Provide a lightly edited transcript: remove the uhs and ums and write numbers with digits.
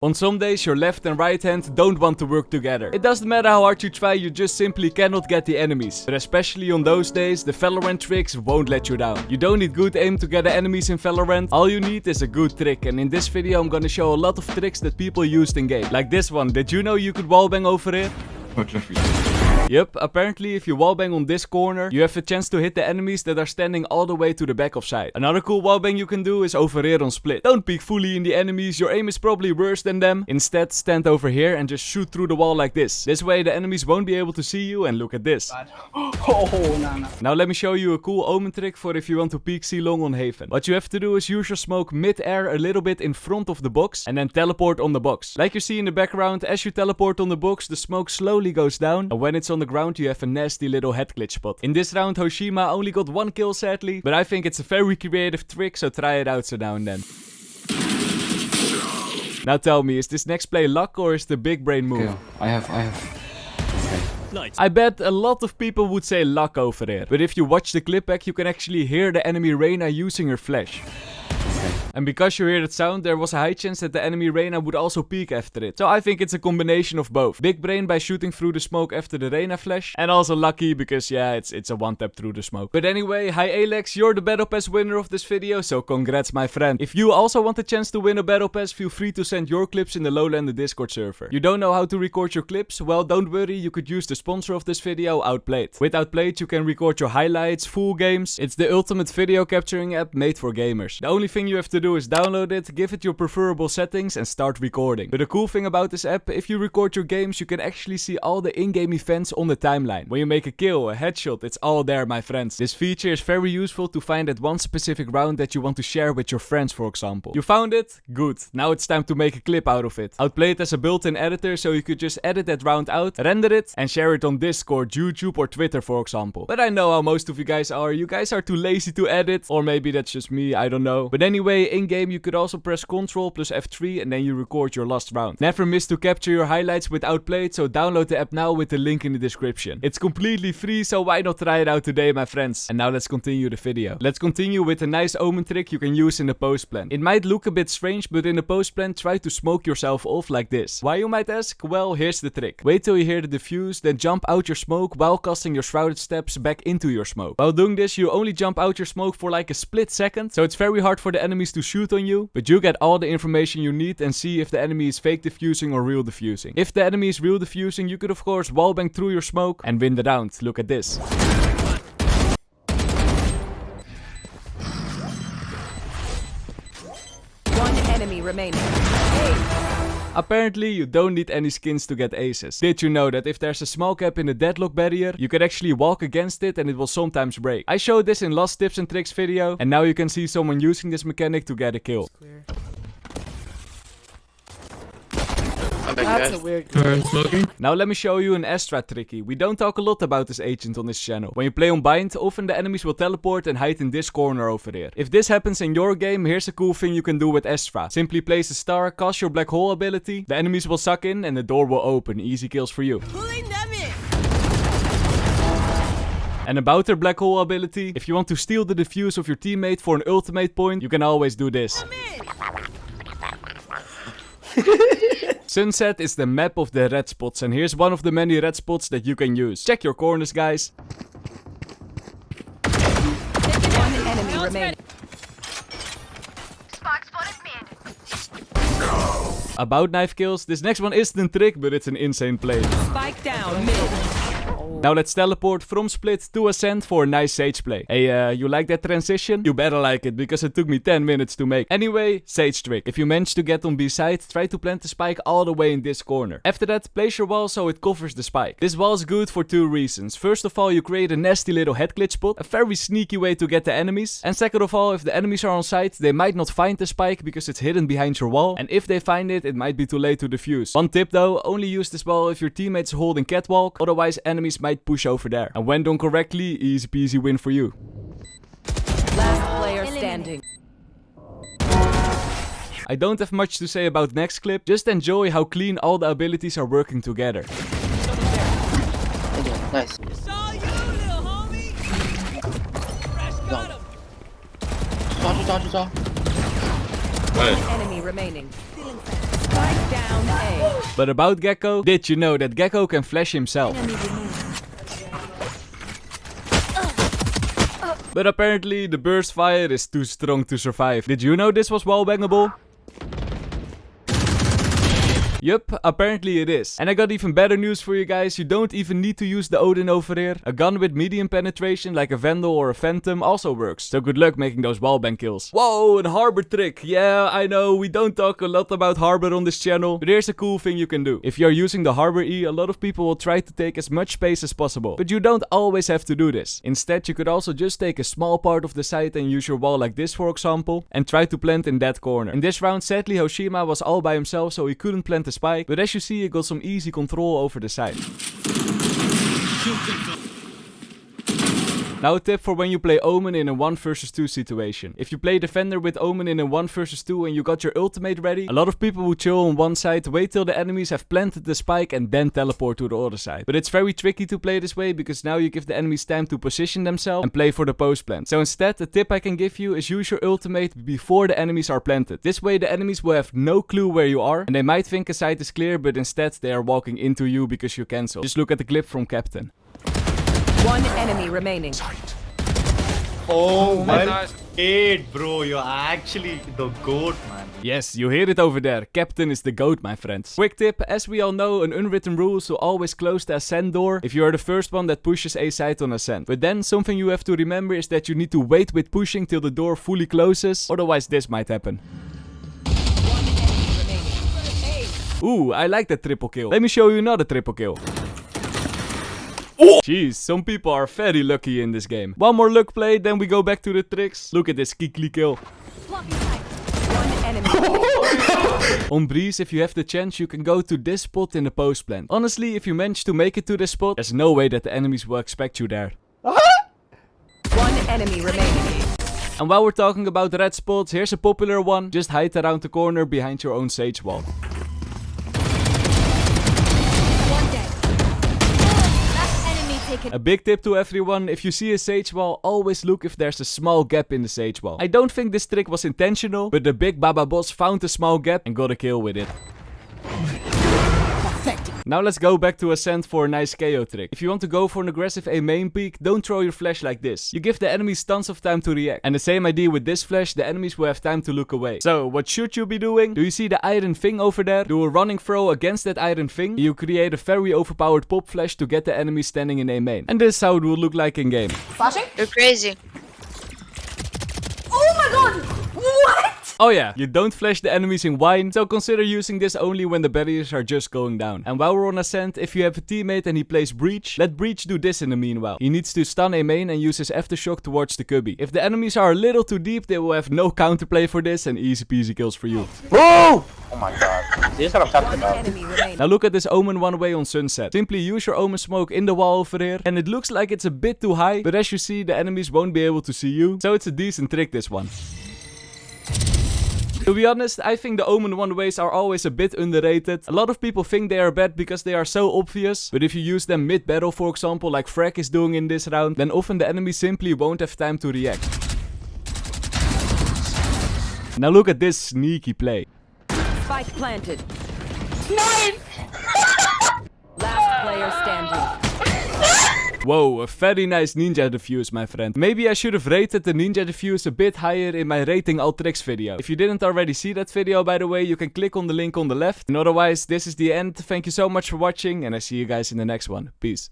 On some days, your left and right hand don't want to work together. It doesn't matter how hard you try, you just simply cannot get the enemies. But especially on those days, the Valorant tricks won't let you down. You don't need good aim to get the enemies in Valorant. All you need is a good trick. And in this video, I'm gonna show a lot of tricks that people used in game. Like this one. Did you know you could wallbang over here? Yep, apparently if you wallbang on this corner, you have a chance to hit the enemies that are standing all the way to the back of side. Another cool wallbang you can do is over here on split. Don't peek fully in the enemies, your aim is probably worse than them. Instead, stand over here and just shoot through the wall like this. This way the enemies won't be able to see you, and look at this. Now let me show you a cool omen trick for if you want to peek C long on Haven. What you have to do is use your smoke mid-air a little bit in front of the box and then teleport on the box. Like you see in the background, as you teleport on the box, the smoke slowly goes down, and when it's on the ground you have a nasty little head glitch spot. In this round Hoshima only got 1 kill sadly, but I think it's a very creative trick, so try it out so now and then. Now tell me, is this next play luck or is the big brain move? Okay, I have. Okay. I bet a lot of people would say luck over there, but if you watch the clip back you can actually hear the enemy Reyna using her flash. And because you hear that sound, there was a high chance that the enemy Reyna would also peek after it. So I think it's a combination of both. Big brain by shooting through the smoke after the Reyna flash. And also lucky because yeah, it's a one tap through the smoke. But anyway, hi Alex, you're the Battle Pass winner of this video, so congrats my friend. If you also want a chance to win a Battle Pass, feel free to send your clips in the Lowlander Discord server. You don't know how to record your clips? Well, don't worry, you could use the sponsor of this video, Outplayed. With Outplayed you can record your highlights, full games. It's the ultimate video capturing app made for gamers. The only thing you have to do is download it, give it your preferable settings and start recording. But the cool thing about this app, if you record your games, you can actually see all the in-game events on the timeline. When you make a kill, a headshot, it's all there, my friends. This feature is very useful to find that one specific round that you want to share with your friends, for example. You found it? Good. Now it's time to make a clip out of it. Outplayed has a built-in editor, so you could just edit that round out, render it and share it on Discord, YouTube or Twitter, for example. But I know how most of you guys are. You guys are too lazy to edit, or maybe that's just me, I don't know. But anyway, in-game you could also press Ctrl plus F3 and then you record your last round. Never miss to capture your highlights with Outplayed, so download the app now with the link in the description. It's completely free, so why not try it out today, my friends? And now let's continue the video. Let's continue with a nice omen trick you can use in the post plan. It might look a bit strange, but in the post plan try to smoke yourself off like this. Why, you might ask? Well, here's the trick. Wait till you hear the diffuse, then jump out your smoke while casting your shrouded steps back into your smoke. While doing this, you only jump out your smoke for like a split second, so it's very hard for the enemies to shoot on you, but you get all the information you need and see if the enemy is fake diffusing or real diffusing. If the enemy is real diffusing, you could of course wallbang through your smoke and win the round. Look at this. One enemy remaining. Apparently, you don't need any skins to get aces. Did you know that if there's a small gap in the deadlock barrier, you can actually walk against it and it will sometimes break? I showed this in last tips and tricks video, and now you can see someone using this mechanic to get a kill. That's a weird. Now let me show you an Astra tricky. We don't talk a lot about this agent on this channel. When you play on bind, often the enemies will teleport and hide in this corner over here. If this happens in your game, here's a cool thing you can do with Astra. Simply place a star, cast your black hole ability, the enemies will suck in and the door will open. Easy kills for you. Pulling them in. And about their black hole ability, if you want to steal the defuse of your teammate for an ultimate point, you can always do this. Sunset is the map of the red spots, and here's one of the many red spots that you can use. Check your corners, guys. One enemy remaining. About knife kills, this next one isn't a trick, but it's an insane play. Spike down mid. Now let's teleport from split to ascent for a nice Sage play. Hey, you like that transition? You better like it, because it took me 10 minutes to make. Anyway, Sage trick. If you manage to get on B side, try to plant the spike all the way in this corner. After that, place your wall so it covers the spike. This wall is good for 2 reasons. First of all, you create a nasty little head glitch spot, a very sneaky way to get the enemies. And second of all, if the enemies are on site, they might not find the spike because it's hidden behind your wall. And if they find it, it might be too late to defuse. One tip though, only use this wall if your teammates are holding catwalk, otherwise enemies might push over there. And when done correctly, easy peasy win for you. Last player standing. I don't have much to say about next clip, just enjoy how clean all the abilities are working together. Nice. Saw you, little homie. Fresh got him. Saw. One enemy remaining. Spike down A. But about Gecko, did you know that Gecko can flash himself? But apparently the burst fire is too strong to survive. Did you know this was wallbangable? Yup, apparently it is. And I got even better news for you guys. You don't even need to use the Odin over here. A gun with medium penetration like a Vandal or a Phantom also works. So good luck making those wallbang kills. Whoa, a harbor trick. Yeah, I know, we don't talk a lot about harbor on this channel. But here's a cool thing you can do. If you're using the harbor E, a lot of people will try to take as much space as possible. But you don't always have to do this. Instead, you could also just take a small part of the site and use your wall like this, for example. And try to plant in that corner. In this round, sadly, Hoshima was all by himself, so he couldn't plant the spike, but as you see, he got some easy control over the site. Now a tip for when you play Omen in a 1 vs 2 situation. If you play Defender with Omen in a 1 vs 2 and you got your ultimate ready, a lot of people will chill on one side, wait till the enemies have planted the spike and then teleport to the other side. But it's very tricky to play this way because now you give the enemies time to position themselves and play for the post plant. So instead, the tip I can give you is use your ultimate before the enemies are planted. This way the enemies will have no clue where you are and they might think a site is clear, but instead they are walking into you because you cancel. Just look at the clip from Captain. One enemy remaining. Oh my god, bro, you're actually the GOAT, man. Yes, you hear it over there. Captain is the GOAT, my friends. Quick tip, as we all know, an unwritten rule is to always close the ascent door if you are the first one that pushes a site on ascent. But then something you have to remember is that you need to wait with pushing till the door fully closes, otherwise this might happen. Ooh, I like that triple kill. Let me show you another triple kill. Oh! Jeez, some people are very lucky in this game. One more luck play, then we go back to the tricks. Look at this Kikli kill. One enemy. On Breeze, if you have the chance, you can go to this spot in the post plant. Honestly, if you manage to make it to this spot, there's no way that the enemies will expect you there. One enemy remaining. And while we're talking about red spots, here's a popular one. Just hide around the corner behind your own sage wall. A big tip to everyone, if you see a sage wall, always look if there's a small gap in the sage wall. I don't think this trick was intentional, but the big Baba boss found a small gap and got a kill with it. Now let's go back to Ascent for a nice KO trick. If you want to go for an aggressive A main peek, don't throw your flash like this. You give the enemies tons of time to react. And the same idea with this flash, the enemies will have time to look away. So what should you be doing? Do you see the iron thing over there? Do a running throw against that iron thing. You create a very overpowered pop flash to get the enemy standing in A main. And this is how it will look like in game. Flashing? You're crazy. Oh my god! What? Oh yeah, you don't flash the enemies in wine, so consider using this only when the barriers are just going down. And while we're on Ascent, if you have a teammate and he plays Breach, let Breach do this in the meanwhile. He needs to stun a main and use his aftershock towards the cubby. If the enemies are a little too deep, they will have no counterplay for this and easy peasy kills for you. Bro! Oh my god. This is what I'm talking about. Enemy remaining. Now look at this Omen one way on Sunset. Simply use your Omen smoke in the wall over here. And it looks like it's a bit too high, but as you see, the enemies won't be able to see you. So it's a decent trick, this one. To be honest, I think the Omen one-ways are always a bit underrated. A lot of people think they are bad because they are so obvious. But if you use them mid-battle, for example, like Frag is doing in this round, then often the enemy simply won't have time to react. Now look at this sneaky play. Spike planted. Last player standing. Whoa, a very nice ninja defuse, my friend. Maybe I should have rated the ninja defuse a bit higher in my rating all tricks video. If you didn't already see that video, by the way, you can click on the link on the left. And otherwise, this is the end. Thank you so much for watching, and I see you guys in the next one. Peace.